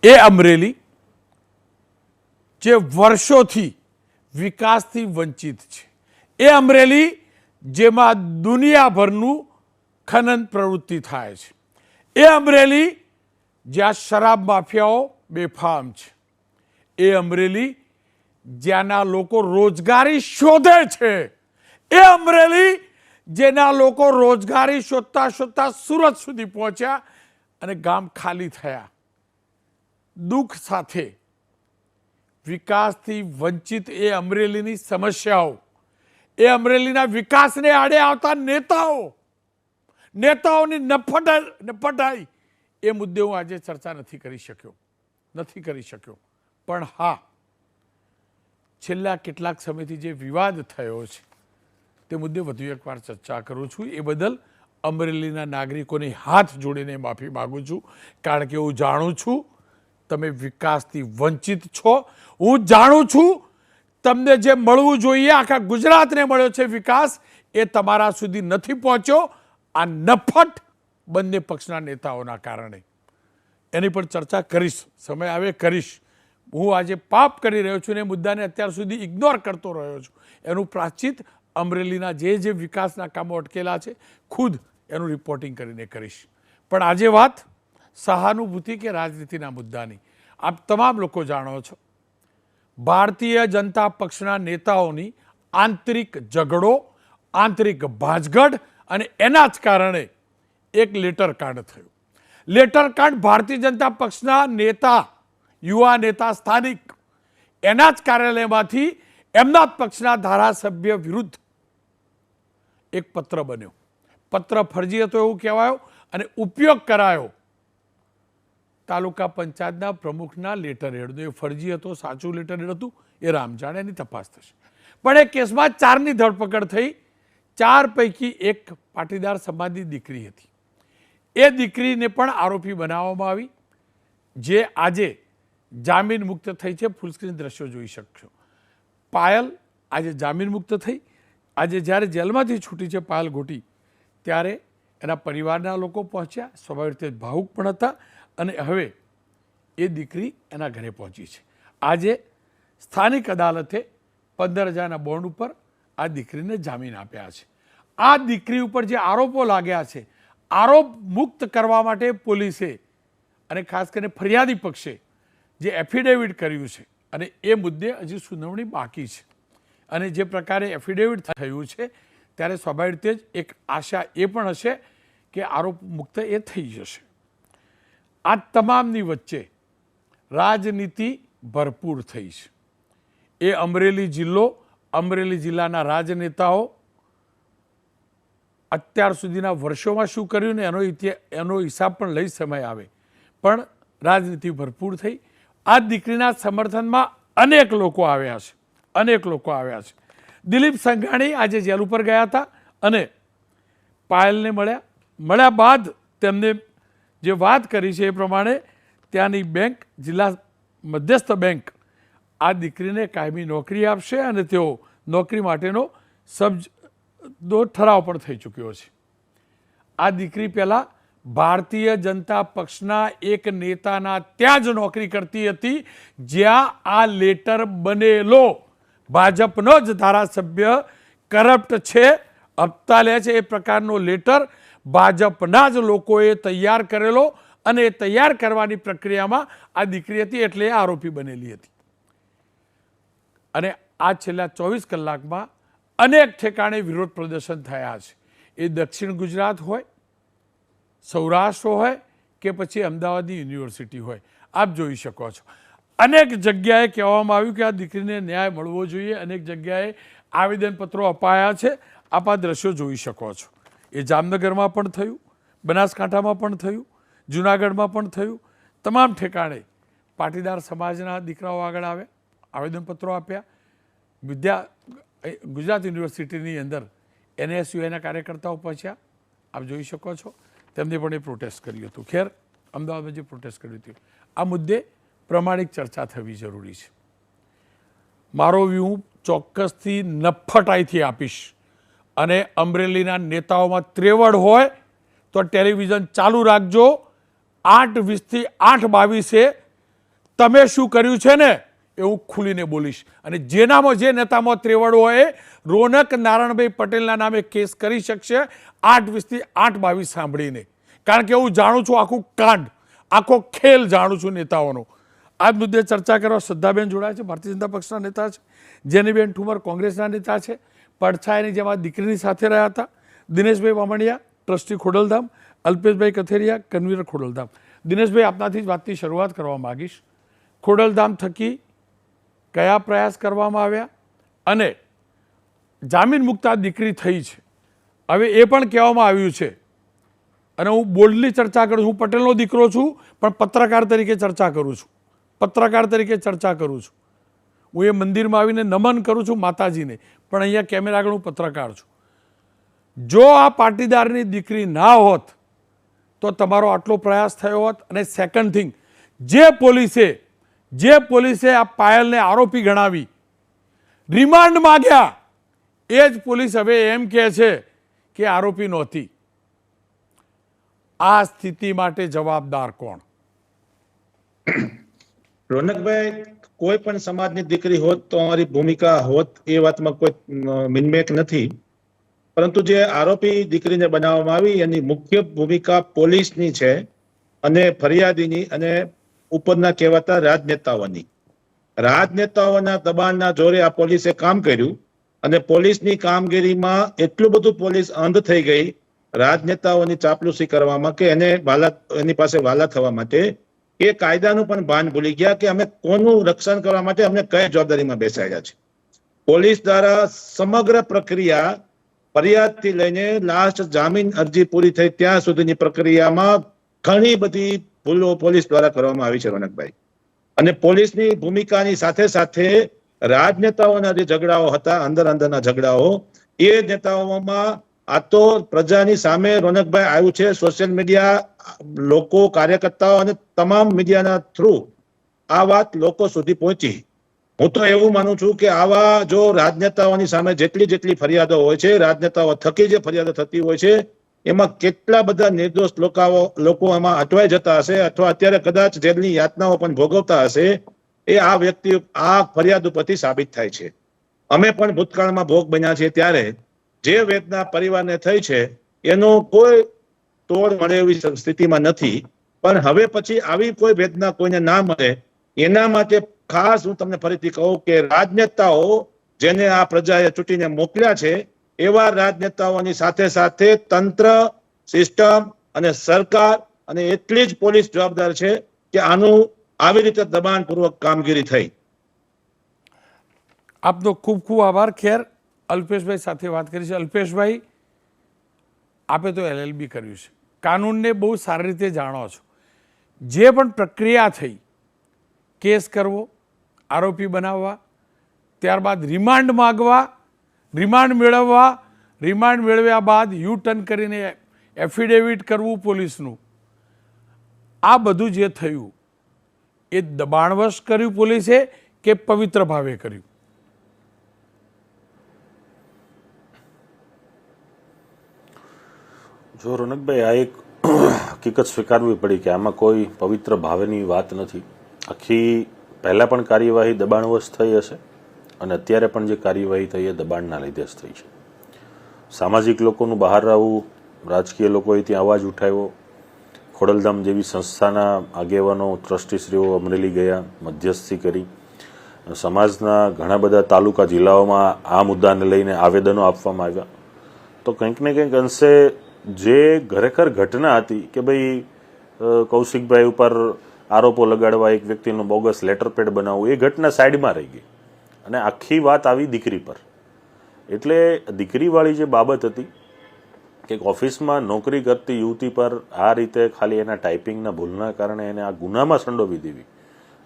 એ અમરેલી જે વર્ષોથી વિકાસથી વંચિત છે, એ અમરેલી જેમાં દુનિયાભરનું ખનન પ્રવૃત્તિ થાય છે, એ અમરેલી જ્યાં શરાબ માફિયાઓ બેફામ છે, એ અમરેલી જ્યાંના લોકો રોજગારી શોધે છે, એ અમરેલી જેના લોકો રોજગારી શોધતા શોધતા સુરત સુધી પહોંચ્યા અને ગામ ખાલી થયા. દુઃખ સાથે વિકાસથી વંચિત એ અમરેલીની સમસ્યાઓ, એ અમરેલીના વિકાસને આડે આવતા નેતાઓની નફટાઈ, એ મુદ્દે હું આજે ચર્ચા નથી કરી શક્યો. પણ હા, છેલ્લા કેટલાક સમયથી જે વિવાદ થયો છે તે મુદ્દે વધુ એકવાર ચર્ચા કરું છું. એ બદલ અમરેલીના નાગરિકોને હાથ જોડીને માફી માગું છું, કારણ કે હું જાણું છું તમે વિકાસથી વંચિત છો. હું જાણું છું તમને જે મળવું જોઈએ, આખા ગુજરાતને મળ્યો છે વિકાસ, એ તમારા સુધી નથી પહોંચ્યો. આ નફટ બંને પક્ષના નેતાઓના કારણે. એની પર ચર્ચા કરીશ, સમય આવે કરીશ. હું આજે પાપ કરી રહ્યો છું ને મુદ્દાને અત્યાર સુધી ઇગ્નોર કરતો રહ્યો છું. એનું પ્રાશ્ચિત અમરેલીના જે વિકાસના કામો અટકેલા છે ખુદ એનું રિપોર્ટિંગ કરીને કરીશ. પણ આજે વાત સહાનુભૂતિ કે રાજનીતિના મુદ્દાની. આપ તમામ લોકો જાણો છો ભારતીય જનતા પક્ષના નેતાઓની આંતરિક ઝઘડો, આંતરિક ભાંજગઢ, અને એના જ કારણે એક લેટરકાંડ થયું. લેટરકાંડ ભારતીય જનતા પક્ષના નેતા, યુવા નેતા સ્થાનિક, એના જ કાર્યાલયમાંથી એમના જ પક્ષના ધારાસભ્ય વિરુદ્ધ એક પત્ર બન્યો. પત્ર ફરજી હતો એવું કહેવાયો અને ઉપયોગ કરાયો તાલુકા પંચાયતના પ્રમુખના લેટર હેડનો. એ ફરજી હતો, સાચું લેટર હેડ હતું એ રામ જાણે, એની તપાસ થશે. પણ એ કેસમાં 4ની ધરપકડ થઈ. 4 પૈકી એક પાટીદાર સમાજની દીકરી હતી. એ દીકરીને પણ આરોપી બનાવવામાં આવી, જે આજે જામીન મુક્ત થઈ છે. ફૂલસ્ક્રીન દ્રશ્યો જોઈ શકશો. પાયલ આજે જામીન મુક્ત થઈ. આજે જ્યારે જેલમાંથી છૂટી છે પાયલ ઘોટી, ત્યારે એના પરિવારના લોકો પહોંચ્યા, સ્વાભાવિક રીતે ભાવુક પણ હતા. અને હવે એ દીકરી એના ઘરે પહોંચી છે. આજે સ્થાનિક અદાલતે 15,000ના બોન્ડ ઉપર આ દીકરીને જામીન આપ્યા છે. આ દીકરી ઉપર જે આરોપો લાગ્યા છે, આરોપ મુક્ત કરવા માટે પોલીસે અને ખાસ કરીને ફરિયાદી પક્ષે જે એફિડેવિટ કર્યું છે, અને એ મુદ્દે હજી સુનાવણી બાકી છે. અને જે પ્રકારે એફિડેવિટ થયું છે ત્યારે સ્વાભાવિક રીતે જ એક આશા એ પણ હશે કે આરોપ મુક્ત એ થઈ જશે. આ તમામની વચ્ચે રાજનીતિ ભરપૂર થઈ છે. એ અમરેલી જિલ્લો, અમરેલી જિલ્લાના રાજનેતાઓ અત્યાર સુધીના વર્ષોમાં શું કર્યું ને એનો હિસાબ પણ લઈ સમય આવે, પણ રાજનીતિ ભરપૂર થઈ. આ દીકરીના સમર્થનમાં અનેક લોકો આવ્યા છે. દિલીપ સંઘાણી આજે જેલ ઉપર ગયા હતા અને પાયલને મળ્યા બાદ તેમને જે વાત કરી છે એ પ્રમાણે ત્યાંની બેંક, જિલ્લા મધ્યસ્થ બેંક આ દીકરીને કાયમી નોકરી આપશે અને તેઓ નોકરી માટેનો ઠરાવ પણ થઈ ચૂક્યો છે. આ દીકરી પહેલાં ભારતીય જનતા પક્ષના એક નેતાના ત્યાં જ નોકરી કરતી હતી, જ્યાં આ લેટર બનેલો. ભાજપનો જ ધારાસભ્ય કરપ્ટ છે, હપ્તા લે છે, એ પ્રકારનો લેટર ભાજપના જ લોકોએ તૈયાર કરેલો, અને એ તૈયાર કરવાની પ્રક્રિયામાં આ દીકરી હતી, એટલે એ આરોપી બનેલી હતી. અને આ છેલ્લા 24 કલાકમાં અનેક ઠેકાણે વિરોધ પ્રદર્શન થયા છે. એ દક્ષિણ ગુજરાત હોય, સૌરાષ્ટ્ર હોય કે પછી અમદાવાદની યુનિવર્સિટી હોય, આપ જોઈ શકો છો. અનેક જગ્યાએ કહેવામાં આવ્યું કે આ દીકરીને ન્યાય મળવો જોઈએ. અનેક જગ્યાએ આવેદનપત્રો અપાયા છે. આપ આ દ્રશ્યો જોઈ શકો છો. એ જામનગરમાં પણ થયું, બનાસકાંઠામાં પણ થયું, જૂનાગઢમાં પણ થયું. તમામ ઠેકાણે પાટીદાર સમાજના દીકરાઓ આગળ આવ્યા, આવેદનપત્રો આપ્યા. ગુજરાત યુનિવર્સિટીની અંદર NSUના કાર્યકર્તાઓ પહોંચ્યા, આપ જોઈ શકો છો. તેમને પણ એ પ્રોટેસ્ટ કર્યું હતું. ખેર, અમદાવાદમાં જે પ્રોટેસ્ટ કર્યું હતું, આ મુદ્દે પ્રમાણિક ચર્ચા થવી જરૂરી છે. મારો વ્યૂ ચોક્કસથી નફટાઈથી આપીશ, અને અમરેલીના નેતાઓમાં ત્રેવડ હોય તો ટેલિવિઝન ચાલુ રાખજો. 8:20 થી 8:22 તમે શું કર્યું છે ને એ હું ખુલીને બોલીશ. અને જેનામાં જે નેતામાં ત્રેવડ હોય રોનક નારાયણભાઈ પટેલના નામે કેસ કરી શકશે 8:20 થી 8:22 સાંભળીને. કારણ કે હું જાણું છું આખું કાંડ, આખો ખેલ જાણું છું નેતાઓનો. આ મુદ્દે ચર્ચા કરવા શ્રદ્ધાબેન જોડાય છે, ભારતીય જનતા પક્ષના નેતા છે. જેનીબેન ઠુમર કોંગ્રેસના નેતા છે. પડછાયાની જેમ આ દીકરીની સાથે રહ્યા હતા. દિનેશભાઈ બામણિયા ટ્રસ્ટી ખોડલધામ, અલ્પેશભાઈ કથેરિયા કન્વીનર ખોડલધામ. દિનેશભાઈ, આપનાથી જ વાતની શરૂઆત કરવા માગીશ. ખોડલધામ થકી કયા પ્રયાસ કરવામાં આવ્યા અને જામીન મુક્ત આ દીકરી થઈ છે. હવે એ પણ કહેવામાં આવ્યું છે અને હું બોલ્ડલી ચર્ચા કરું છું, હું પટેલનો દીકરો છું પણ પત્રકાર તરીકે ચર્ચા કરું છું, પત્રકાર તરીકે ચર્ચા કરું છું. હું એ મંદિરમાં આવીને નમન કરું છું માતાજીને, પણ અહીંયા કેમેરા આગળ હું પત્રકાર છું. જો આ પાટીદારની દીકરી ના હોત તો તમારો આટલો પ્રયાસ થયો હોત. અને સેકન્ડ થિંગ, જે પોલીસે આ પાયલને આરોપી ગણાવી, રિમાન્ડ માગ્યા, એ જ પોલીસ હવે એમ કહે છે કે આરોપી નહોતી. આ સ્થિતિ માટે જવાબદાર કોણ? રોનકભાઈ, કોઈ પણ સમાજની દીકરી હોત તો અમારી ભૂમિકા હોત, એ વાતમાં કોઈ મિનમેક નથી. પરંતુ જે આરોપી દીકરીને બનાવવામાં આવી એની મુખ્ય ભૂમિકા પોલીસની છે અને ફરિયાદીની અને ઉપરના કહેવાતા રાજનેતાઓના દબાણના જોરે આ પોલીસે કામ કર્યું. અને પોલીસની કામગીરીમાં એટલું બધું પોલીસ અંધ થઈ ગઈ રાજનેતાઓની ચાપલુસી કરવામાં કે એની પાસે વાલા થવા માટે એ કાયદાનું પણ ભાન ભૂલી ગયા કે અમે કોનું રક્ષણ કરવા માટે અમને કઈ જવાબદારીમાં બેસાડ્યા છે. પોલીસ દ્વારા સમગ્ર પ્રક્રિયા ફરિયાદથી લઈને લાસ્ટ જામીન અરજી પૂરી થઈ ત્યાં સુધીની પ્રક્રિયામાં ઘણી બધી ભૂલો પોલીસ દ્વારા કરવામાં આવી છે રોનકભાઈ. અને પોલીસની ભૂમિકાની સાથે સાથે રાજનેતાઓના જે ઝઘડાઓ હતા, અંદરના ઝઘડાઓ, એ નેતાઓમાં આ તો પ્રજાની સામે રોનકભાઈ આવ્યું છે. સોશિયલ મીડિયા, લોકો, કાર્યકર્તાઓ અને તમામ મીડિયાના થ્રુ આ વાત લોકો સુધી પહોંચી. હું તો એવું માનું છું કે આવા જો રાજનેતાઓની સામે જેટલી ફરિયાદો હોય છે, રાજનેતાઓ થકી જે ફરિયાદો થતી હોય છે, એમાં કેટલા બધા નિર્દોષ લોકો એમાં અટવાઈ જતા હશે અથવા અત્યારે કદાચ જેલની યાતનાઓ પણ ભોગવતા હશે. એ આ વ્યક્તિ આ ફરિયાદ ઉપરથી સાબિત થાય છે. અમે પણ ભૂતકાળમાં ભોગ બન્યા છીએ ત્યારે જે વેદના પરિવારને થઈ છે એનો કોઈ તોડ મળે એવી સ્થિતિમાં નથી. પણ હવે પછી આવી કોઈ વેદના કોઈને ના મળે એના માટે ખાસ હું તમને ફરીથી કહું કે રાજનેતાઓ જેને આ પ્રજાએ ચૂંટીને મોકલ્યા છે એવા રાજનેતાઓની સાથે સાથે તંત્ર, સિસ્ટમ અને સરકાર અને એટલી જ પોલીસ જવાબદાર છે કે આનું આવી રીતે દબાણપૂર્વક કામગીરી થઈ. આપનો ખૂબ ખૂબ આભાર. ખેર, અલ્પેશભાઈ સાથે વાત કરી છે. અલ્પેશભાઈ, આપે તો LLB કર્યું છે, કાનૂનને બહુ સારી રીતે જાણો છો. જે પણ પ્રક્રિયા થઈ, કેસ કરવો, આરોપી બનાવવા, ત્યારબાદ રિમાન્ડ માગવા, રિમાન્ડ મેળવવા, રિમાન્ડ મેળવ્યા બાદ યુ-ટર્ન કરીને એફિડેવિટ કરવું પોલીસનું, આ બધું જે થયું એ દબાણવશ કર્યું પોલીસે કે પવિત્ર ભાવે કર્યું? જો રોનકભાઈ, આ એક હકીકત સ્વીકારવી પડી કે આમાં કોઈ પવિત્ર ભાવેની વાત નથી. આખી પહેલાં પણ કાર્યવાહી દબાણવશ થઈ હશે અને અત્યારે પણ જે કાર્યવાહી થઈ એ દબાણના લીધે જ થઈ છે. સામાજિક લોકોનું બહાર આવવું, રાજકીય લોકોએ ત્યાં અવાજ ઉઠાવ્યો, ખોડલધામ જેવી સંસ્થાના આગેવાનો, ટ્રસ્ટીશ્રીઓ અમરેલી ગયા, મધ્યસ્થી કરી, સમાજના ઘણા બધા તાલુકા જિલ્લાઓમાં આ મુદ્દાને લઈને આવેદનો આપવામાં આવ્યા. તો કંઈક ને કંઈક અંશે જે ખરેખર ઘટના હતી કે ભાઈ કૌશિકભાઈ ઉપર આરોપો લગાડવા, એક વ્યક્તિનો બોગસ લેટર પેડ બનાવવું, એ ઘટના સાઈડમાં રહી ગઈ અને આખી વાત આવી દીકરી પર. એટલે દીકરીવાળી જે બાબત હતી કે ઓફિસમાં નોકરી કરતી યુવતી પર આ રીતે ખાલી એના ટાઈપિંગના ભૂલના કારણે એને આ ગુનામાં સંડોવી દેવી,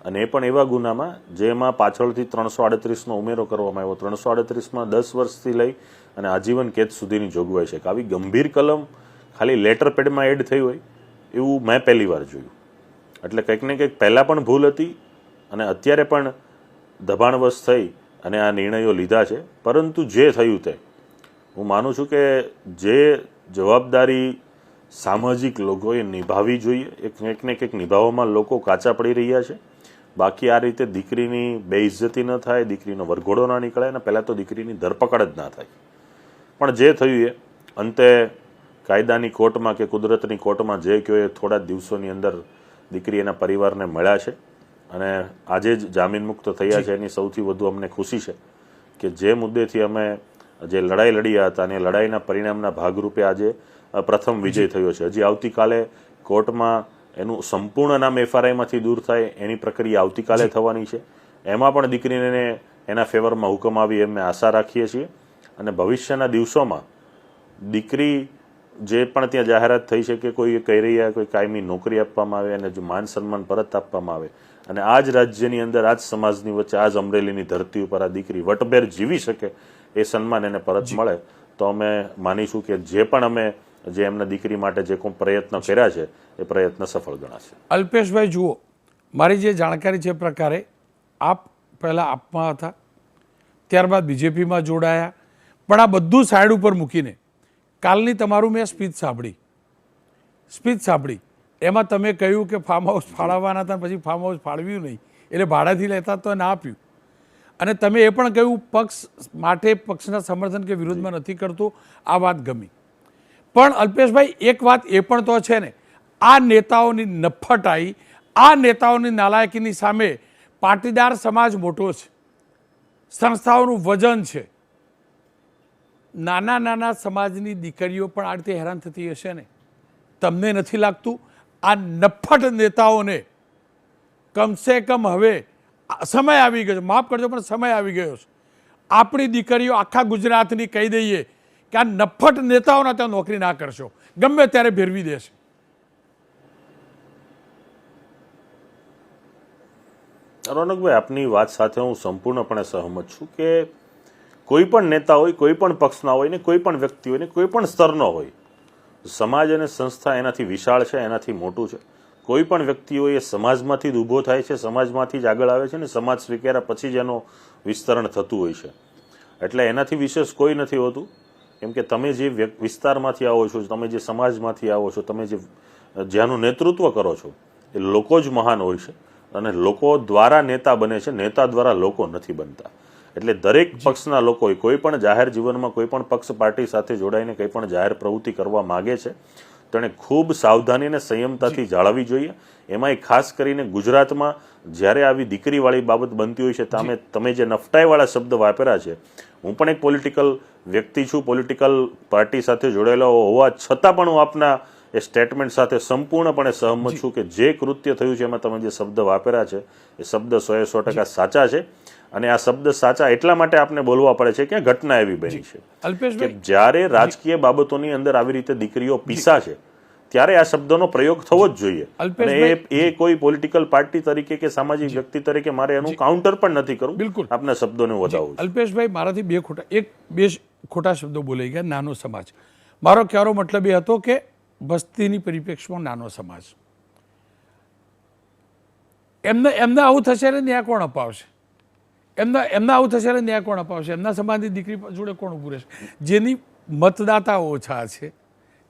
અને એ પણ એવા ગુનામાં જેમાં પાછળથી 338નો ઉમેરો કરવામાં આવ્યો. 338માં 10 વર્ષથી લઈ અને આજીવન કેદ સુધીની જોગવાઈ છે. આવી ગંભીર કલમ ખાલી લેટર પેડમાં એડ થઈ હોય એવું મેં પહેલી વાર જોયું. એટલે કંઈક ને કંઈક પહેલાં પણ ભૂલ હતી અને અત્યારે પણ દબાણવશ થઈ અને આ નિર્ણયો લીધા છે. પરંતુ જે થયું તે હું માનું છું કે જે જવાબદારી સામાજિક લોકોએ નિભાવવી જોઈએ એ કંઈક ને કંઈક નિભાવવામાં લોકો કાચા પડી રહ્યા છે. બાકી આ રીતે દીકરીની બેઇજ્જતી ન થાય, દીકરીનો વરઘોડો ના નીકળે અને પહેલાં તો દીકરીની ધરપકડ જ ના થાય. પણ જે થયું એ અંતે કાયદાની કોર્ટમાં કે કુદરતની કોર્ટમાં જે કહ્યું એ થોડા દિવસોની અંદર દીકરી એના પરિવારને મળ્યા છે અને આજે જ જામીન મુક્ત થયા છે. એની સૌથી વધુ અમને ખુશી છે કે જે મુદ્દેથી અમે જે લડાઈ લડ્યા હતા અને લડાઈના પરિણામના ભાગરૂપે આજે પ્રથમ વિજય થયો છે. હજી આવતીકાલે કોર્ટમાં એનું સંપૂર્ણ નામ FRI-માંથી દૂર થાય એની પ્રક્રિયા આવતીકાલે થવાની છે. એમાં પણ દીકરીને એના ફેવરમાં હુકમ આવી એમ આશા રાખીએ છીએ અને ભવિષ્યના દિવસોમાં દીકરી જે પણ ત્યાં જાહેરાત થઈ છે કે કોઈ કહી રહ્યા કોઈ કાયમી નોકરી આપવામાં આવે અને જો માન સન્માન પરત આપવામાં આવે અને આ જ રાજ્યની અંદર આ જ સમાજની વચ્ચે આ જ અમરેલીની ધરતી ઉપર આ દીકરી વટભેર જીવી શકે એ સન્માન એને પરત મળે તો અમે માનીશું કે જે પણ અમે જે એમના દીકરી માટે જે કોઈ પ્રયત્ન કર્યા છે એ પ્રયત્ન સફળ ગણાશે. અલ્પેશભાઈ જુઓ, મારી જે જાણકારી છે પ્રકારે આપ પહેલાં આપમાં હતા, ત્યારબાદ બીજેપીમાં જોડાયા, પણ આ બધું સાઈડ ઉપર મૂકીને કાલની તમારું મેં સ્પીચ સાંભળી એમાં તમે કહ્યું કે ફાર્મ હાઉસ ફાળવવાના હતા, પછી ફાર્મ હાઉસ ફાળવ્યું નહીં એટલે ભાડાથી લેતા તો ના આપ્યું, અને તમે એ પણ કહ્યું પક્ષ માટે પક્ષના સમર્થન કે વિરોધમાં નથી કરતો. આ વાત ગમી. પણ અલ્પેશભાઈ એક વાત એ પણ તો છે ને, આ નેતાઓની નફ્ફટાઈ, આ નેતાઓની નાલાયકીની સામે પાટીદાર સમાજ મોટો છે, સંસ્થાઓનું વજન છે. નાના નાના સમાજની દીકરીઓ પણ આ રીતે હેરાન થતી હશે ને? તમને નથી લાગતું આ નફ્ફટ નેતાઓને કમસે કમ હવે સમય આવી ગયો, માફ કરજો પણ સમય આવી ગયો છે, આપણી દીકરીઓ આખા ગુજરાતની કહી દઈએ કે આ નફ્ફટ નેતાઓના ત્યાં નોકરી ના કરશો, ગમે ત્યારે ભેરવી દેશે. રોનકભાઈ, આપની વાત સાથે હું સંપૂર્ણપણે સહમત છું કે કોઈ પણ નેતા હોય, કોઈ પણ પક્ષના હોય ને કોઈ પણ વ્યક્તિ હોય ને કોઈ પણ સ્તરનો હોય, સમાજ અને સંસ્થા એનાથી વિશાળ છે, એનાથી મોટું છે. કોઈ પણ વ્યક્તિ હોય એ સમાજમાંથી જ ઊભો થાય છે, સમાજમાંથી જ આગળ આવે છે ને સમાજ સ્વીકાર્યા પછી જ એનું વિસ્તરણ થતું હોય છે. એટલે એનાથી વિશેષ કોઈ નથી હોતું. કેમ કે તમે જે વિસ્તારમાંથી આવો છો, તમે જે સમાજમાંથી આવો છો, તમે જેનું નેતૃત્વ કરો છો એ લોકો જ મહાન હોય છે અને લોકો દ્વારા નેતા બને છે, નેતા દ્વારા લોકો નથી બનતા. એટલે દરેક પક્ષના લોકો કોઈ પણ જાહેર જીવનમાં કોઈ પણ પક્ષ પાર્ટી સાથે જોડાઈને કંઈ પણ જાહેર પ્રવૃત્તિ કરવા માગે છે તો એને ખૂબ સાવધાની અને સંયમતાથી જાળવવી જોઈએ. એમાંય ખાસ કરીને ગુજરાતમાં જ્યારે આવી દીકરીવાળી બાબત બનતી હોય છે, તમે જે નફટાઈવાળા શબ્દ વાપર્યા છે, હું પણ એક પોલિટિકલ વ્યક્તિ છું, પોલિટિકલ પાર્ટી સાથે જોડાયેલો હોવા છતાં પણ હું આપના એ સ્ટેટમેન્ટ સાથે સંપૂર્ણપણે સહમત છું કે જે કૃત્ય થયું છે એમાં તમે જે શબ્દ વાપર્યા છે એ શબ્દ 100% સાચા છે. અને આ શબ્દ સાચા એટલા માટે આપને બોલવા પડે છે કે ઘટના એવી બની છે કે જ્યારે રાજકીય બાબતોની અંદર આવી રીતે દીકરીઓ પીસા છે ત્યારે આ શબ્દનો પ્રયોગ થવો જ જોઈએ. અને એ કોઈ પોલિટિકલ પાર્ટી તરીકે કે સામાજિક વ્યક્તિ તરીકે મારે એનું કાઉન્ટર પણ નથી કરવું. બિલકુલ આપના શબ્દોને વધાવું. અલ્પેશભાઈ, મારાથી બે ખોટા શબ્દો બોલાઈ ગયા. નાનો સમાજ, મારો કહેવાનો મતલબ એ હતો કે વસ્તીની પરિપ્રેક્ષમાં નાનો સમાજ, એમને આવું થશે ને ન્યાય કોણ અપાવશે? એમના આવું થશે ને ન્યાય કોણ અપાવશે? એમના સમાજની દીકરી જોડે કોણ ઊભું રહેશે? જેની મતદાતા ઓછા છે,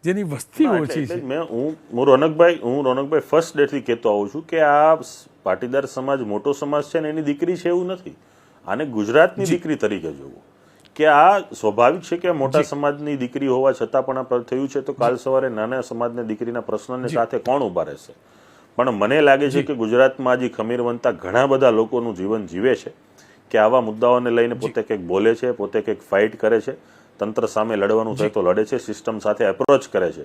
જેની વસ્તી ઓછી છે. હું રોનકભાઈ ફર્સ્ટ ડેથી કહેતો આવું છું કે આ પાટીદાર સમાજ મોટો સમાજ છે ને એની દીકરી છે એવું નથી. આને ગુજરાતની દીકરી તરીકે જોવું કે આ સ્વાભાવિક છે કે મોટા સમાજની દીકરી હોવા છતાં પણ આ થયું છે તો કાલ સવારે નાના સમાજની દીકરીના પ્રશ્નની સાથે કોણ ઊભા રહેશે? પણ મને લાગે છે કે ગુજરાતમાં હજી ખમીરવંતા ઘણા બધા લોકોનું જીવન જીવે છે કે આવા મુદ્દાઓને લઈને પોતે કંઈક બોલે છે, પોતે કંઈક ફાઇટ કરે છે, તંત્ર સામે લડવાનું થાય તો લડે છે, સિસ્ટમ સાથે એપ્રોચ કરે છે.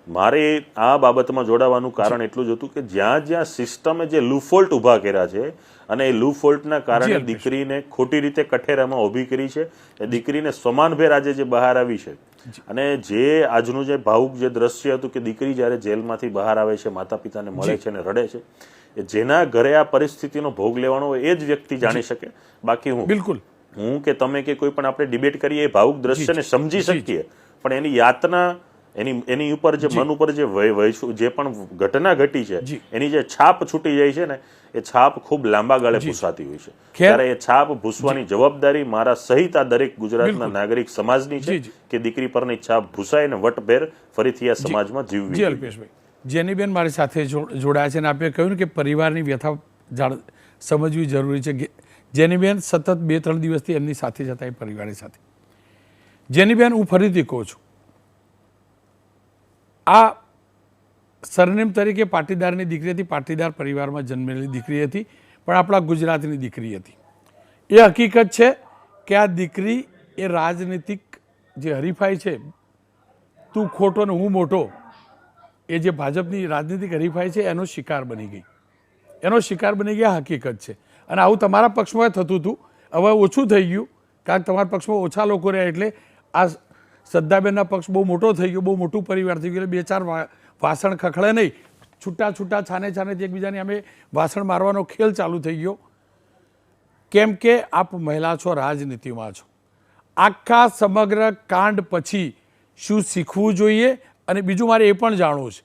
મારે આ બાબતમાં જોડાવાનું કારણ એટલું જ હતું કે જ્યાં જ્યાં સિસ્ટમે જે લૂફોલ્ટ ઊભા કર્યા છે અને એ લૂફોલ્ટના કારણે દીકરીને ખોટી રીતે કઠેરામાં ઊભી કરી છે, એ દીકરીને સમાનભેર આજે જે બહાર આવી છે અને જે આજનું જે ભાવુક જે દ્રશ્ય હતું કે દીકરી જ્યારે જેલમાંથી બહાર આવે છે, માતા પિતાને મળે છે અને રડે છે, એ જેના ઘરે આ પરિસ્થિતિનો ભોગ લેવાનો હોય એ જ વ્યક્તિ જાણી શકે. બાકી હું કે તમે કે કોઈ પણ આપણે ડિબેટ કરીએ એ ભાવુક દ્રશ્યને સમજી શકીએ, પણ એની યાતના એની ઉપર જે મન ઉપર જે પણ ઘટના ઘટી છે એની જે છાપ છૂટી જાય છે ને એ છાપ ખૂબ લાંબા ગાળે ભૂસાતી હોય છે. ત્યારે એ છાપ ભૂસવાની જવાબદારી મારા સહિત આ દરેક ગુજરાતના નાગરિક સમાજની છે કે દીકરી પરની છાપ ભૂસાય ને વટભેર ફરીથી આ સમાજમાં જીવવી. અલ્પેશભાઈ, જેનીબેન મારી સાથે જોડાયા છે અને આપે કહ્યું કે પરિવારની વ્યથા સમજવી જરૂરી છે. જેનીબેન સતત 2-3 દિવસથી એમની સાથે જતા એ પરિવારની સાથે. જેનીબેન, હું ફરીથી કહું છું, આ સરનેમ તરીકે પાટીદારની દીકરી હતી, પાટીદાર પરિવારમાં જન્મેલી દીકરી હતી, પણ આપણા ગુજરાતની દીકરી હતી. એ હકીકત છે કે આ દીકરી એ રાજનીતિક જે હરીફાઈ છે, તું ખોટો ને હું મોટો, એ જે ભાજપની રાજનીતિક હરીફાઈ છે એનો શિકાર બની ગઈ. એનો શિકાર બની ગયા હકીકત છે. અને આવું તમારા પક્ષમાં થતું હતું, હવે ઓછું થઈ ગયું, કારણ કે તમારા પક્ષમાં ઓછા લોકો રહ્યા એટલે આ શ્રદ્ધાબેનના પક્ષ બહુ મોટો થઈ ગયો, બહુ મોટું પરિવાર થઈ ગયું, એટલે 2-4 વાસણ ખખડે નહીં, છૂટા છૂટા છાને છાનેથી એકબીજાની અમે વાસણ મારવાનો ખેલ ચાલુ થઈ ગયો. કેમ કે આપ મહિલા છો, રાજનીતિમાં છો. આખા સમગ્ર કાંડ પછી શું શીખવું જોઈએ, અને બીજું મારે એ પણ જાણવું છે,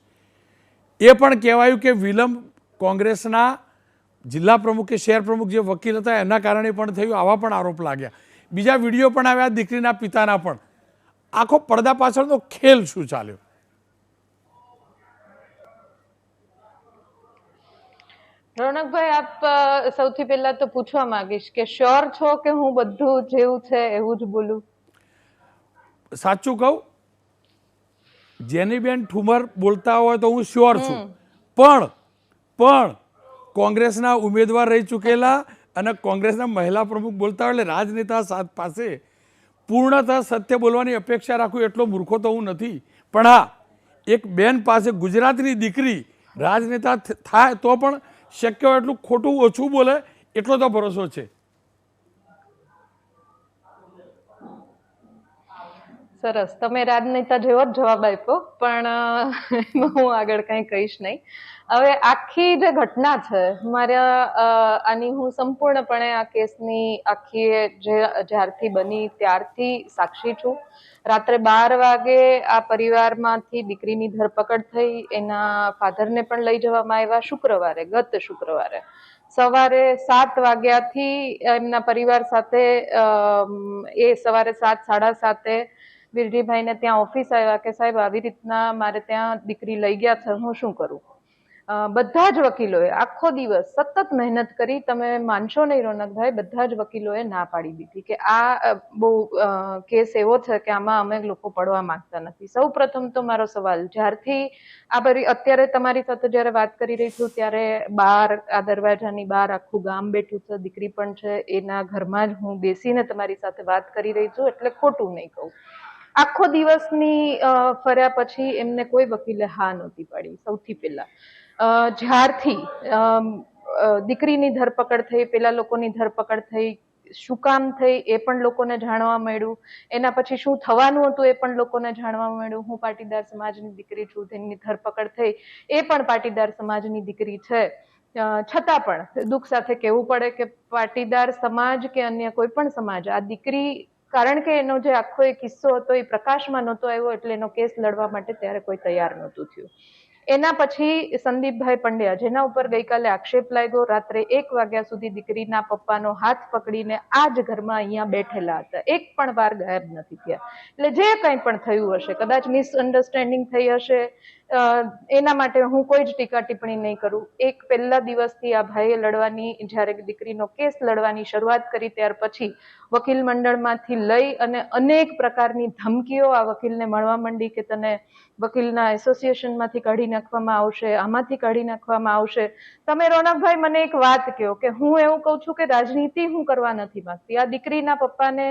એ પણ કહેવાયું કે વિલંબ કોંગ્રેસના જિલ્લા પ્રમુખ કે શહેર પ્રમુખ જે વકીલ હતા એના કારણે પણ થયું, આવા પણ આરોપ લાગ્યા. બીજા વિડીયો પણ આવ્યા દીકરીના પિતાના પણ. આખો પડદા પાછળનો ખેલ શું ચાલ્યો? રોનકભાઈ, આપ સૌથી પહેલા તો પૂછવા માંગીશ કે શ્યોર છો કે હું બધું જેવું છે એવું જ બોલું? સાચું કહું, જેનીબેન ઠુમર બોલતા હોય તો હું શ્યોર છું, પણ કોંગ્રેસના ઉમેદવાર રહી ચૂકેલા અને કોંગ્રેસના મહિલા પ્રમુખ બોલતા હોય એટલે રાજનેતા પાસે પૂર્ણતઃ સત્ય બોલવાની અપેક્ષા રાખું એટલો મૂર્ખો તો હું નથી. પણ હા, એક બેન પાસે ગુજરાતની દીકરી રાજનેતા થાય તો પણ શક્ય હોય એટલું ખોટું ઓછું બોલે એટલો તો ભરોસો છે. સરસ, તમે રાજનેતા જેવો જ જવાબ આપ્યો, પણ હું આગળ કંઈ કહીશ નહીં. હવે આખી જે ઘટના છે, આની હું સંપૂર્ણપણે આ કેસની આખી જ્યારથી બની ત્યારથી સાક્ષી છું. રાત્રે 12 વાગે આ પરિવારમાંથી દીકરીની ધરપકડ થઈ, એના ફાધરને પણ લઈ જવામાં આવ્યા. ગત શુક્રવારે સવારે 7 વાગ્યાથી એમના પરિવાર સાથે એ સવારે 7-7:30 વિરજીભાઈને ત્યાં ઓફિસ આવ્યા કે સાહેબ આવી રીતના મારે ત્યાં દીકરી લઈ ગયા છે, હું શું કરું? બધા જ વકીલોએ આખો દિવસ સતત મહેનત કરી. તમે માનશો નહીં રોનકભાઈ, બધા જ વકીલોએ ના પાડી દીધી કે આ બહુ કેસ એવો છે કે આમાં અમે લોકો પડવા માંગતા નથી. સૌ પ્રથમ તો મારો સવાલ, જ્યારથી અત્યારે તમારી સાથે જયારે વાત કરી રહી છું ત્યારે બહાર આ દરવાજાની બહાર આખું ગામ બેઠું છે, દીકરી પણ છે, એના ઘરમાં જ હું બેસીને તમારી સાથે વાત કરી રહી છું, એટલે ખોટું નહીં કહું. આખો દિવસની ફર્યા પછી એમને કોઈ વકીલે હા નહોતી પાડી. સૌથી પહેલા જ્યારથી દીકરીની ધરપકડ થઈ, પેલા લોકોની ધરપકડ થઈ, શું કામ થઈ એ પણ લોકોને જાણવા મળ્યું. એના પછી શું થવાનું હતું એ પણ લોકોને જાણવા મળ્યું. હું પાટીદાર સમાજની દીકરી છું, તેની ધરપકડ થઈ, એ પણ પાટીદાર સમાજની દીકરી છે. છતાં પણ દુઃખ સાથે કહેવું પડે કે પાટીદાર સમાજ કે અન્ય કોઈ પણ સમાજ આ દીકરી, કારણ કે એનો જે આખો એ કિસ્સો હતો એ પ્રકાશમાં નહોતો આવ્યો એટલે એનો કેસ લડવા માટે ત્યારે કોઈ તૈયાર નહોતું થયું. એના પછી સંદીપભાઈ પંડ્યા, જેના ઉપર ગઈકાલે આક્ષેપ લાગ્યો, રાત્રે 1 વાગ્યા સુધી દીકરીના પપ્પાનો હાથ પકડીને આ જ ઘરમાં અહીંયા બેઠેલા હતા, એક પણ વાર ગાયબ નથી થયા. એટલે જે કંઈ પણ થયું હશે, કદાચ મિસઅન્ડરસ્ટેન્ડિંગ થઈ હશે, એના માટે હું કોઈ જ ટીકા ટિપ્પણી નહીં કરું. એક પહેલા દિવસથી આ ભાઈએ લડવાની, જ્યારે દીકરીનો કેસ લડવાની શરૂઆત કરી ત્યાર પછી વકીલ મંડળમાંથી લઈ અને અનેક પ્રકારની ધમકીઓ આ વકીલને મળવા માંડી કે તને વકીલના એસોસિએશનમાંથી કાઢી નાખવામાં આવશે, આમાંથી કાઢી નાખવામાં આવશે. તમે રોનકભાઈ મને એક વાત કહો કે હું એવું કહું છું કે રાજનીતિ હું કરવા નથી માંગતી. આ દીકરીના પપ્પાને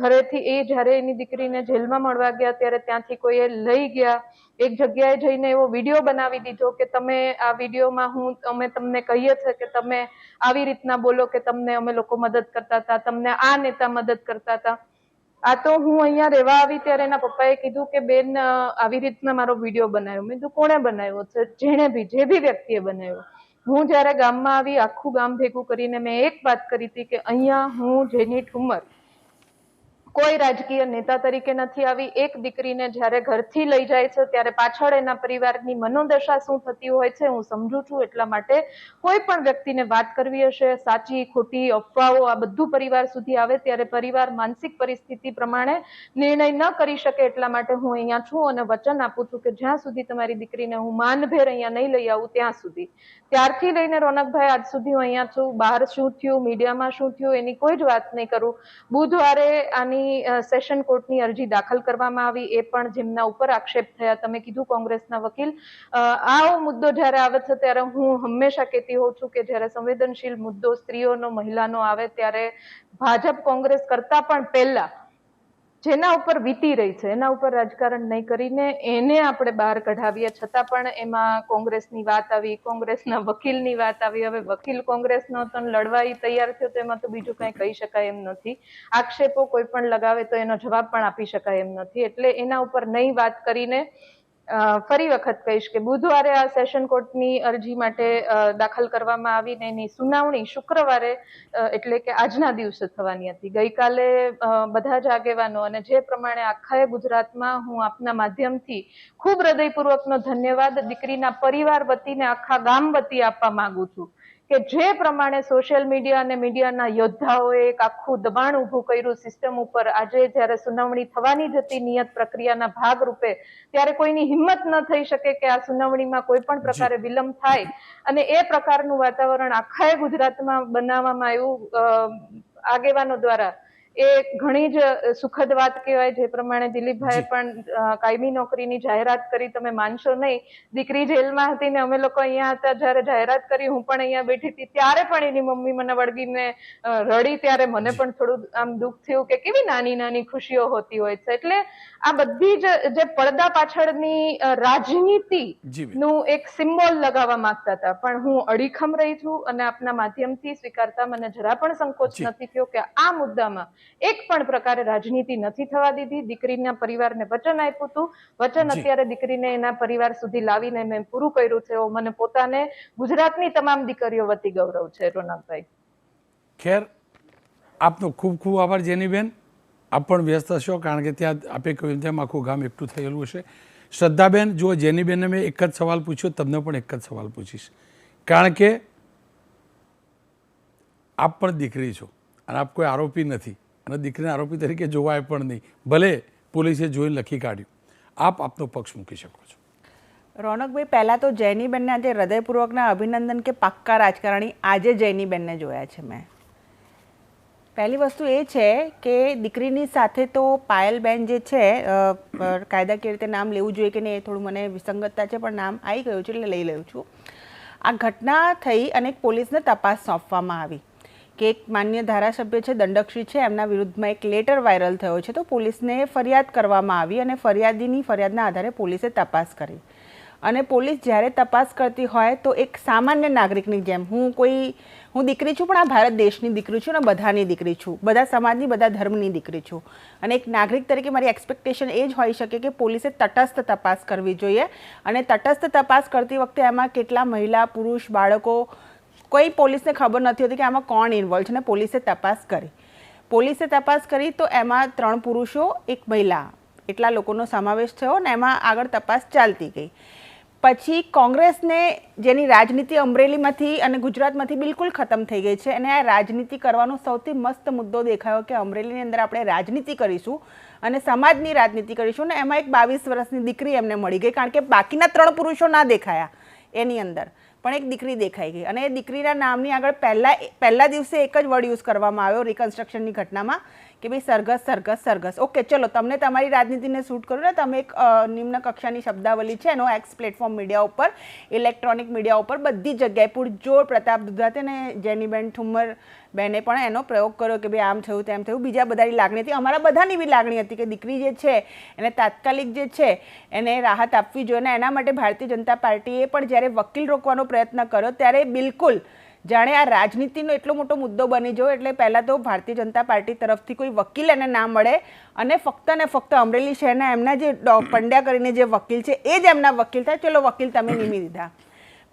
ઘરેથી, એ જ્યારે એની દીકરીને જેલમાં મળવા ગયા ત્યારે ત્યાંથી કોઈએ લઈ ગયા, એક જગ્યાએ જઈને એવો વિડીયો બનાવી દીધો કે તમે આ વિડીયોમાં અમે તમને કહીએ છીએ કે તમે આવી રીતના બોલો કે તમને અમે લોકો મદદ કરતા હતા, તમને આ નેતા મદદ કરતા હતા. આ તો હું અહીંયા રહેવા આવી ત્યારે એના પપ્પાએ કીધું કે બેન આવી રીતના મારો વિડીયો બનાવ્યો. મેં કીધું કોણે બનાવ્યો છે? જે બી વ્યક્તિએ બનાવ્યો. હું જયારે ગામમાં આવી, આખું ગામ ભેગું કરીને મેં એક વાત કરી હતી કે અહીંયા હું જેની ઠુમર કોઈ રાજકીય નેતા તરીકે નથી આવી. એક દીકરીને જ્યારે ઘરથી લઈ જાય છે ત્યારે પાછળ એના પરિવારની મનોદશા શું થતી હોય છે હું સમજુ છું. એટલા માટે કોઈ પણ વ્યક્તિને વાત કરવી હશે, સાચી ખોટી અફવાઓ આ બધું પરિવાર સુધી આવે ત્યારે પરિવાર માનસિક પરિસ્થિતિ પ્રમાણે નિર્ણય ન કરી શકે. એટલા માટે હું અહીંયા છું અને વચન આપું છું કે જ્યાં સુધી તમારી દીકરીને હું માનભેર અહીંયા નહીં લઈ આવું ત્યાં સુધી. ત્યારથી લઈને રોનકભાઈ આજ સુધી હું અહીંયા છું. બહાર શું થયું, મીડિયામાં શું થયું એની કોઈ જ વાત નહીં કરું. બુધવારે આની સેશન કોર્ટની અરજી દાખલ કરવામાં આવી, એ પણ જેમના ઉપર આક્ષેપ થયા, તમે કીધું કોંગ્રેસના વકીલ, આવો મુદ્દો જ્યારે આવે છે ત્યારે હું હંમેશા કહેતી હોઉં છું કે જ્યારે સંવેદનશીલ મુદ્દો સ્ત્રીઓનો, મહિલાનો આવે ત્યારે ભાજપ કોંગ્રેસ કરતા પણ પહેલા જેના ઉપર વીતી રહી છે એના ઉપર રાજકારણ નહીં કરીને એને આપણે બહાર કઢાવીએ. છતાં પણ એમાં કોંગ્રેસની વાત આવી, કોંગ્રેસના વકીલની વાત આવી. હવે વકીલ કોંગ્રેસનો તો લડવા તૈયાર થયો તો એમાં તો બીજું કંઈ કહી શકાય એમ નથી. આક્ષેપો કોઈ પણ લગાવે તો એનો જવાબ પણ આપી શકાય એમ નથી. એટલે એના ઉપર નહીં વાત કરીને ફરી વખત કહીશ કે બુધવારે આ સેશન કોર્ટની અરજી માટે દાખલ કરવામાં આવીને એની સુનાવણી શુક્રવારે એટલે કે આજના દિવસે થવાની હતી. ગઈકાલે બધા જ આગેવાનો અને જે પ્રમાણે આખા ગુજરાતમાં હું આપના માધ્યમથી ખૂબ હૃદયપૂર્વકનો ધન્યવાદ દીકરીના પરિવાર વતી ને આખા ગામ વતી આપવા માંગુ છું કે જે પ્રમાણે સોશિયલ મીડિયા અને મીડિયાના યોદ્ધાઓએ એક આખું દબાણ ઊભું કર્યું સિસ્ટમ ઉપર. આજે જ્યારે સુનાવણી થવાની જ હતી નિયત પ્રક્રિયાના ભાગરૂપે ત્યારે કોઈની હિંમત ન થઈ શકે કે આ સુનાવણીમાં કોઈ પણ પ્રકારે વિલંબ થાય અને એ પ્રકારનું વાતાવરણ આખા ગુજરાતમાં બનાવવામાં આવ્યું આગેવાનો દ્વારા. એ ઘણી જ સુખદ વાત કહેવાય. જે પ્રમાણે દિલીપભાઈ પણ કાયમી નોકરીની જાહેરાત કરી, તમે માનશો નહીં, દીકરી જેલમાં હતી ને અમે લોકો અહીંયા હતા જ્યારે જાહેરાત કરી, હું પણ અહીંયા બેઠી હતી ત્યારે પણ એની મમ્મી મને વળગીને રડી ત્યારે મને પણ થોડું આમ દુઃખ થયું કે કેવી નાની નાની ખુશીઓ હોતી હોય છે. એટલે આ બધી જ જે પડદા પાછળની રાજનીતિ નું એક સિમ્બોલ લગાવવા માંગતા હતા પણ હું અડીખમ રહી છું અને આપના માધ્યમથી સ્વીકારતા મને જરા પણ સંકોચ નથી થયો કે આ મુદ્દામાં એક પણ પ્રકારે રાજનીતિ નથી થવા દીધી. દીકરીના પરિવારને વચન આપ્યું હતું, વચન અત્યારે દીકરીને એના પરિવાર સુધી લાવીને મેં પૂરું કર્યું છે. એવો મને પોતાને ગુજરાતની તમામ દીકરીઓ વતી ગૌરવ છે. રોનકભાઈ, ખેર આપનો ખૂબ ખૂબ આભાર જેનીબેન. આપ પણ વ્યસ્ત હશો કારણ કે ત્યાં આપે કહ્યું તેમ આખું ગામ એકઠું થયેલું હશે. શ્રદ્ધાબેન, જો જેનીબેનને મેં એક જ સવાલ પૂછ્યો, તમને પણ એક જ સવાલ પૂછીશ કારણ કે આપ પણ દીકરી છો અને આપ કોઈ આરોપી નથી અને દીકરીને આરોપી તરીકે જોવાય પણ નહીં, ભલે પોલીસે જોઈને લખી કાઢ્યું. આપ આપનો પક્ષ મૂકી શકો છો. રોનકભાઈ, પહેલાં તો જૈનીબેનને આજે હૃદયપૂર્વકના અભિનંદન કે પાક્કા રાજકારણી આજે જૈનીબેનને જોયા છે મેં. પહેલી વસ્તુ એ છે કે દીકરીની સાથે તો પાયલબેન જે છે, કાયદાકીય રીતે નામ લેવું જોઈએ કે નહીં એ થોડું મને વિસંગતતા છે પણ નામ આવી ગયું છે એટલે લઈ લઉં છું. આ ઘટના થઈ અને પોલીસને તપાસ સોંપવામાં આવી કે એક માન્ય ધારાસભ્ય છે, દંડકશ્રી છે, એમના વિરુદ્ધમાં એક લેટર વાયરલ થયો છે તો પોલીસને ફરિયાદ કરવામાં આવી અને ફરિયાદીની ફરિયાદના આધારે પોલીસે તપાસ કરી. અને પોલીસ જ્યારે તપાસ કરતી હોય તો એક સામાન્ય નાગરિકની જેમ, હું દીકરી છું પણ આ ભારત દેશની દીકરી છું અને બધાની દીકરી છું, બધા સમાજની, બધા ધર્મની દીકરી છું અને એક નાગરિક તરીકે મારી એક્સપેક્ટેશન એ જ હોઈ શકે કે પોલીસે તટસ્થ તપાસ કરવી જોઈએ અને તટસ્થ તપાસ કરતી વખતે એમાં કેટલા મહિલા, પુરુષ, બાળકો, કોઈ પોલીસને ખબર નથી હોતી કે આમાં કોણ ઇન્વોલ્વ છે અને પોલીસે તપાસ કરી. પોલીસે તપાસ કરી તો એમાં 3 પુરુષો, 1 મહિલા, એટલા લોકોનો સમાવેશ થયો ને એમાં આગળ તપાસ ચાલતી ગઈ. પછી કોંગ્રેસને જેની રાજનીતિ અમરેલીમાંથી અને ગુજરાતમાંથી બિલકુલ ખતમ થઈ ગઈ છે અને આ રાજનીતિ કરવાનો સૌથી મસ્ત મુદ્દો દેખાયો કે અમરેલીની અંદર આપણે રાજનીતિ કરીશું અને સમાજની રાજનીતિ કરીશું ને એમાં એક 22 વર્ષની દીકરી એમને મળી ગઈ કારણ કે બાકીના 3 પુરુષો ના દેખાયા એની અંદર પણ એક દીકરી દેખાઈ ગઈ અને એ દીકરીના નામની આગળ પહેલા દિવસે એક જ વર્ડ યુઝ કરવામાં આવ્યો રિકન્સ્ટ્રક્શનની ઘટનામાં કે ભાઈ સરઘસ સરઘસ સરઘસ. ઓકે, ચલો તમને તમારી રાજનીતિને શૂટ કરો ને, તમે એક નિમ્ન કક્ષાની શબ્દાવલી છે એનો એક્સ પ્લેટફોર્મ મીડિયા ઉપર, ઇલેક્ટ્રોનિક મીડિયા ઉપર બધી જગ્યાએ પૂરજોર પ્રતાપ દુધાતે અને જેનીબેન ઠુમ્મર બેને પણ એનો પ્રયોગ કર્યો કે ભાઈ આમ થયું તેમ થયું. બીજા બધાની લાગણી હતી, અમારા બધાની બી લાગણી હતી કે દીકરી જે છે એને તાત્કાલિક જે છે એને રાહત આપવી જોઈએ અને એના માટે ભારતીય જનતા પાર્ટીએ પણ જ્યારે વકીલ રોકવાનો પ્રયત્ન કર્યો ત્યારે બિલકુલ જાણે આ રાજનીતિનો એટલો મોટો મુદ્દો બની ગયો એટલે પહેલાં તો ભારતીય જનતા પાર્ટી તરફથી કોઈ વકીલ એને ના મળે અને ફક્ત અમરેલી શહેરના એમના જે પંડ્યા કરીને જે વકીલ છે એ જ એમના વકીલ થાય. ચલો વકીલ તમે નિમી દીધા.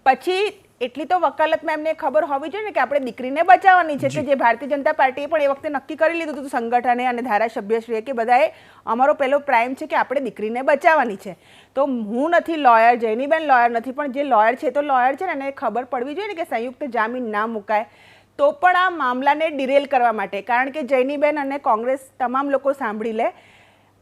પછી એટલી તો વકાલતમાં એમને ખબર હોવી જોઈએ ને કે આપણે દીકરીને બચાવવાની છે, કે જે ભારતીય જનતા પાર્ટીએ પણ એ વખતે નક્કી કરી લીધું હતું સંગઠને અને ધારાસભ્યશ્રીએ કે બધાએ અમારો પહેલો પ્રાઇમ છે કે આપણે દીકરીને બચાવવાની છે. તો હું નથી લોયર, જૈનીબેન લોયર નથી, પણ જે લોયર છે તો લોયર છે ને એને ખબર પડવી જોઈએ ને કે સંયુક્ત જામીન ના મુકાય તો પણ આ મામલાને ડિરેલ કરવા માટે. કારણ કે જૈનીબેન અને કોંગ્રેસ તમામ લોકો સાંભળી લે,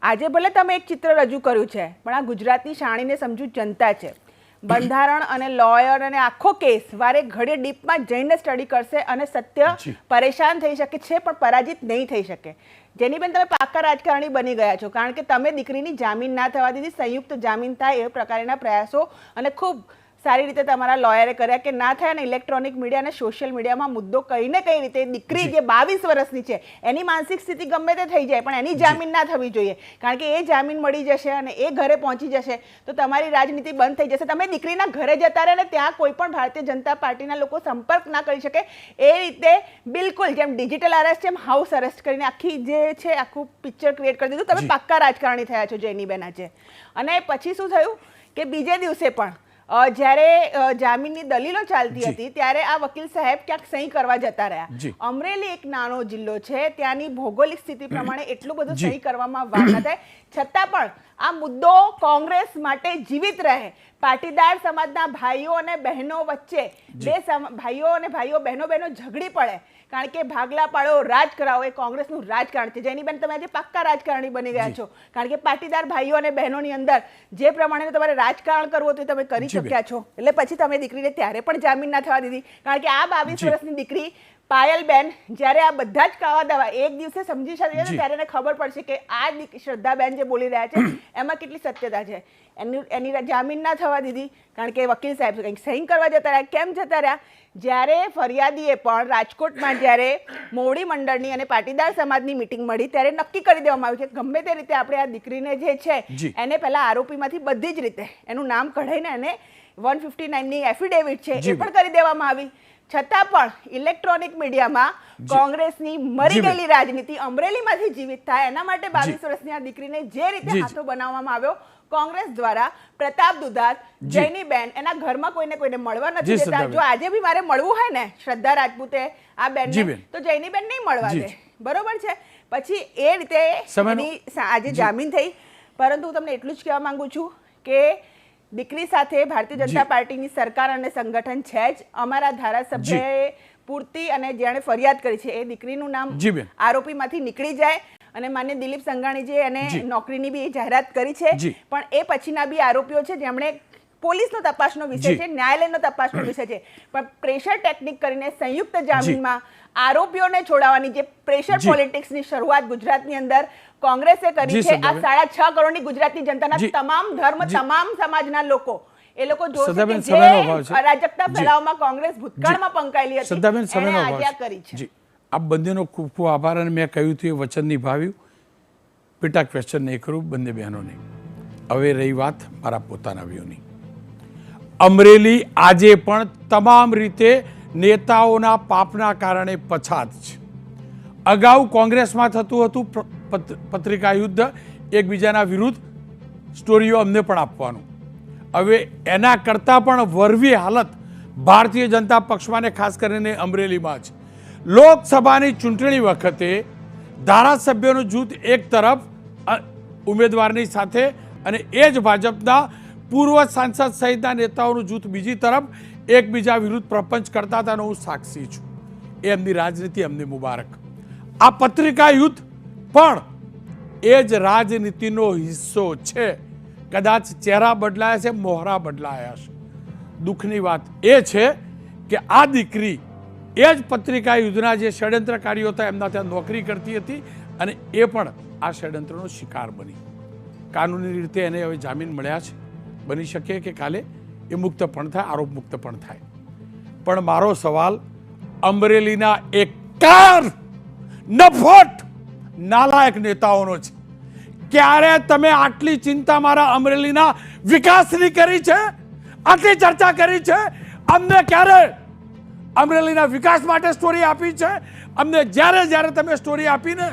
આજે ભલે તમે એક ચિત્ર રજૂ કર્યું છે પણ આ ગુજરાતની શાણીને સમજુ જનતા છે. બંધારણ અને લોયર અને આખો કેસ વારે ઘડીએ ડીપમાં જઈને સ્ટડી કરશે અને સત્ય પરેશાન થઈ શકે છે પણ પરાજિત નહીં થઈ શકે. જેનીબેન તમે પાક્કા રાજકારણી બની ગયા છો, કારણ કે તમે દીકરીની જામીન ના થવા દીધી, સંયુક્ત જામીન થાય એ પ્રકારના પ્રયાસો અને ખૂબ સારી રીતે તમારા લોયરે કર્યા કે ના થાય. અને ઇલેક્ટ્રોનિક મીડિયા અને સોશિયલ મીડિયામાં મુદ્દો કઈ ને કઈ રીતે દીકરી જે 22 વર્ષની છે એની માનસિક સ્થિતિ ગમે તે થઈ જાય પણ એની જામીન ના થવી જોઈએ, કારણ કે એ જામીન મળી જશે અને એ ઘરે પહોંચી જશે તો તમારી રાજનીતિ બંધ થઈ જશે. તમે દીકરીના ઘરે જતા રહે ને ત્યાં કોઈ પણ ભારતીય જનતા પાર્ટીના લોકો સંપર્ક ના કરી શકે એ રીતે બિલકુલ જેમ ડિજિટલ અરેસ્ટ એમ હાઉસ અરેસ્ટ કરીને આખી જે છે આખું પિક્ચર ક્રિએટ કરી દીધું. તમે પાક્કા રાજકારણી થયા છો જૈનીબેન આજે. અને પછી શું થયું કે બીજે દિવસે પણ જ્યારે જામીનની દલીલો ચાલતી હતી ત્યારે આ વકીલ સાહેબ ક્યાંક સહી કરવા જતા રહ્યા. અમરેલી એક નાનો જિલ્લો છે, ત્યાંની ભૌગોલિક સ્થિતિ પ્રમાણે એટલું બધું સહી કરવામાં વાર ન થાય, છતાં પણ આ મુદ્દો કોંગ્રેસ માટે જીવિત રહે. પાટીદાર સમાજના ભાઈઓ અને બહેનો વચ્ચે બે ભાઈઓ બહેનો ઝઘડી પડે, કારણ કે ભાગલા પાડો રાજ કરાવો એ કોંગ્રેસનું રાજકારણ છે. જેનીબેન તમે આજે પાક્કા રાજકારણી બની ગયા છો, કારણ કે પાટીદાર ભાઈઓ અને બહેનોની અંદર જે પ્રમાણે તમારે રાજકારણ કરવું હતું તમે કરી શક્યા છો. એટલે પછી તમે દીકરીને ત્યારે પણ જામીન ના થવા દીધી, કારણ કે આ 22 વર્ષની દીકરી પાયલબેન જ્યારે આ બધા જ કાવા દાવા એક દિવસે સમજી શકે ત્યારે એને ખબર પડશે કે આ શ્રદ્ધાબેન જે બોલી રહ્યા છે એમાં કેટલી સત્યતા છે. એની જામીન ના થવા દીધી કારણ કે વકીલ સાહેબ કંઈક સહી કરવા જતા રહ્યા. કેમ જતા રહ્યા? જ્યારે ફરિયાદીએ પણ રાજકોટમાં જ્યારે મોવડી મંડળની અને પાટીદાર સમાજની મિટિંગ મળી ત્યારે નક્કી કરી દેવામાં આવ્યું છે ગમે તે રીતે આપણે આ દીકરીને જે છે એને પહેલા આરોપીમાંથી બધી જ રીતે એનું નામ કઢાઈને એને 159ની એફિડેવિટ છે એ પણ કરી દેવામાં આવી. છતાં પણ ઇલેક્ટ્રોનિક મીડિયામાં કોંગ્રેસની મરી ગયેલી રાજનીતિ અમરેલીમાંથી જીવિત થાય એના માટે 22 વર્ષની આ દીકરીને જે રીતે હાથો બનાવવામાં આવ્યો કોંગ્રેસ દ્વારા, પ્રતાપ દુધાત, જૈનીબેન એના ઘરમાં કોઈને મળવા નથી દેતા. જો આજે બી મારે મળવું હોય ને શ્રદ્ધા રાજપૂતે આ બેનને તો જૈનીબેન નહીં મળવા દે, બરોબર છે. પછી એ રીતે આજે જામીન થઈ. પરંતુ હું તમને એટલું જ કહેવા માંગુ છું કે દીકરી સાથે ભારતીય જનતા પાર્ટીની સરકાર અને સંગઠન છે જ. અમારા ધારાસભ્યએ પૂરતી અને જેણે ફરિયાદ કરી છે એ દીકરીનું નામ આરોપીમાંથી નીકળી જાય અને માન્ય દિલીપ સંઘાણીજીએ એને નોકરીની બી જાહેરાત કરી છે, પણ એ પછીના બી આરોપીઓ છે જેમણે પોલીસનો તપાસનો વિષય છે, ન્યાયાલયનો તપાસનો વિષય છે, પણ પ્રેશર ટેકનિક કરીને સંયુક્ત જામીનમાં આરોપીઓને છોડાવવાની જે પ્રેશર પોલિટિક્સની શરૂઆત ગુજરાતની અંદર કોંગ્રેસે કરી છે. આ 6.5 કરોડની ગુજરાતની જનતાના તમામ ધર્મ તમામ સમાજના લોકો એ લોકો જોશે કે જે અરાજકતા ફેલાવવામાં કોંગ્રેસ ભૂતકાળમાં પંકાયેલી હતી એને આજે આ કરી છે. આ બંનેનો ખૂબ ખૂબ આભાર. અને મેં કહ્યું હતું એ વચન નિભાવ્યું. પેટા ક્વેશ્ચન નહીં કરું બંને બહેનોને. હવે રહી વાત મારા પોતાના વ્યૂની. અમરેલી આજે પણ તમામ રીતે નેતાઓના પાપના કારણે પછાત છે. અગાઉ કોંગ્રેસમાં થતું હતું પત્રિકા યુદ્ધ, એકબીજાના વિરુદ્ધ સ્ટોરીઓ અમને પણ આપવાનું. હવે એના કરતાં પણ વરવી હાલત ભારતીય જનતા પક્ષમાં ને ખાસ કરીને અમરેલીમાં છે. લોકસભાની ચૂંટણી વખતે ધારાસભ્યોનું જૂથ એક તરફ ઉમેદવારની સાથે અને એ જ ભાજપના પૂર્વ સાંસદ સહિતના નેતાઓનું જૂથ બીજી તરફ એકબીજા વિરુદ્ધ પ્રપંચ કરતા હતા. હું સાક્ષી છું. એ એમની રાજનીતિ એમને મુબારક. આ પત્રિકા યુદ્ધ પણ એ જ રાજનીતિનો હિસ્સો છે. કદાચ ચહેરા બદલાયા છે, મોહરા બદલાયા છે. દુઃખની વાત એ છે કે આ દીકરી એ જ પત્રિકા યુદ્ધના જે ષડયંત્રકારીઓ હતા એમના ત્યાં નોકરી કરતી હતી અને એ પણ આ ષડયંત્રનો શિકાર બની. કાનૂની રીતે એને હવે જામીન મળ્યા છે. બની શકે કે કાલે એ મુક્ત પણ થાય, આરોપ મુક્ત પણ થાય. પણ મારો સવાલ અમરેલીના એક નફટ નાલાયક નેતાઓનો છે. ક્યારે તમે આટલી ચિંતા મારા અમરેલીના વિકાસની કરી છે? આટલી ચર્ચા કરી છે? અમને ક્યારે અમરેલીના વિકાસ માટે સ્ટોરી આપી છે? અમને જ્યારે તમે સ્ટોરી આપીને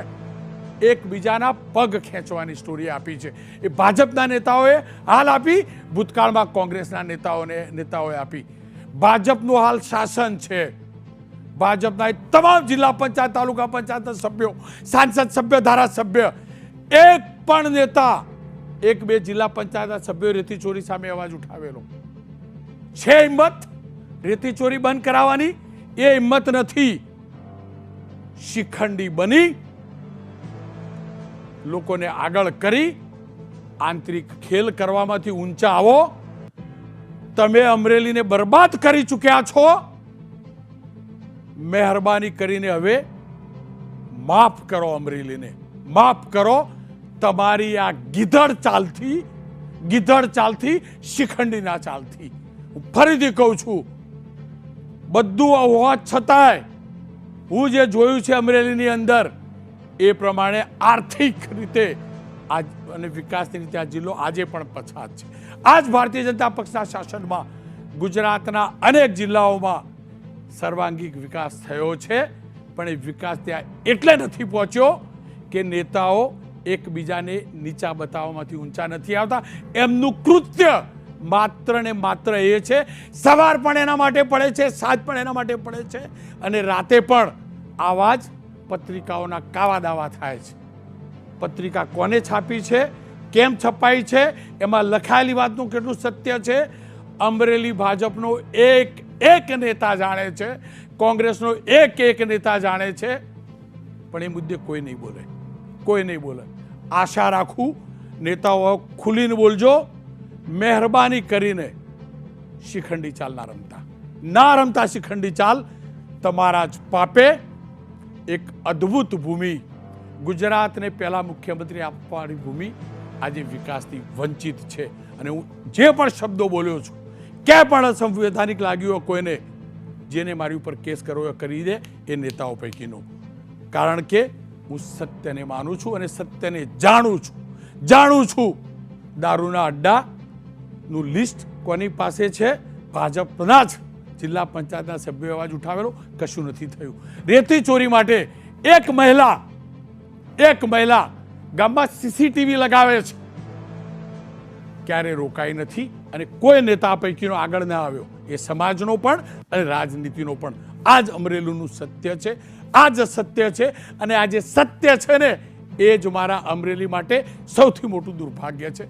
એકબીજાના પગ ખેંચવાની સ્ટોરી આપી છે. એ ભાજપના નેતાઓએ હાલ આપી, ભૂતકાળમાં કોંગ્રેસના નેતાઓએ આપી. ભાજપનું હાલ શાસન છે. ભાજપના એ તમામ જિલ્લા પંચાયત, તાલુકા પંચાયતના સભ્યો, સાંસદ સભ્ય, ધારાસભ્ય, એક પણ નેતા, એક બે જિલ્લા પંચાયતના સભ્યો રેતી ચોરી સામે અવાજ ઉઠાવેલો છે. હિંમત રેતી ચોરી બંધ કરાવવાની? એ હિંમત નથી. શિખંડી બની લોકોને આગળ કરી આંતરિક ખેલ કરવામાંથી ઊંચા આવો. તમે અમરેલીને બરબાદ કરી ચૂક્યા છો. મહેરબાની કરીને હવે માફ કરો અમરેલીને, માફ કરો. તમારી આ ગીધડ ચાલથી શિખંડીના ચાલથી હું ફરીથી કહું છું, બધું હોવા છતાંય હું જે જોયું છે અમરેલીની અંદર એ પ્રમાણે આર્થિક રીતે અને વિકાસની રીતે આ જિલ્લો આજે પણ પછાત છે. આજ ભારતીય જનતા પક્ષના શાસનમાં ગુજરાતના અનેક જિલ્લાઓમાં સર્વાંગીક વિકાસ થયો છે, પણ એ વિકાસ ત્યાં એટલે નથી પહોંચ્યો કે નેતાઓ એકબીજાને નીચા બતાવવામાંથી ઊંચા નથી આવતા. એમનું કૃત્ય માત્ર ને માત્ર એ છે, સવાર પણ એના માટે પડે છે, સાંજ પણ એના માટે પડે છે, અને રાતે પણ આવા જ પત્રિકાઓના કાવા દાવા થાય છે. પત્રિકા કોને છાપી છે, કેમ છપાઈ છે, એમાં લખાયેલી વાતનું કેટલું સત્ય છે, અમરેલી ભાજપનો એક નેતા જાણે છે, કોંગ્રેસનો એક નેતા જાણે છે, પણ એ મુદ્દે કોઈ નહીં બોલે, કોઈ નહીં બોલે. આશા રાખું નેતાઓ ખુલીને બોલજો. મહેરબાની કરીને શિખંડી ચાલ ના રમતા શિખંડી ચાલ તમારા જ પાપે. એક અદ્ભુત ભૂમિ, ગુજરાતને પહેલા મુખ્યમંત્રી આપવાની ભૂમિ આજે વિકાસથી વંચિત છે. અને હું જે પણ શબ્દો બોલ્યો છું, ક્યાંય પણ અસંવૈધાનિક લાગ્યું હોય કોઈને, જેને મારી ઉપર કેસ કરવો કરી દે એ નેતાઓ પૈકીનો. કારણ કે હું સત્યને માનું છું અને સત્યને જાણું છું. દારૂના અડ્ડાનું લિસ્ટ કોની પાસે છે? ભાજપના જ જિલ્લા પંચાયતના સભ્યો અવાજ ઉઠાવેલો, કશું નથી થયું. રેતી ચોરી માટે એક મહિલા ગામમાં સીસીટીવી લગાવે છે, ક્યારે રોકાઈ નથી, અને કોઈ નેતા પૈકીનો આગળ ના આવ્યો. એ સમાજનો પણ અને રાજનીતિનો પણ આ જ અમરેલીનું સત્ય છે, આ જ સત્ય છે. અને આ જે સત્ય છે ને, એ જ મારા અમરેલી માટે સૌથી મોટું દુર્ભાગ્ય છે.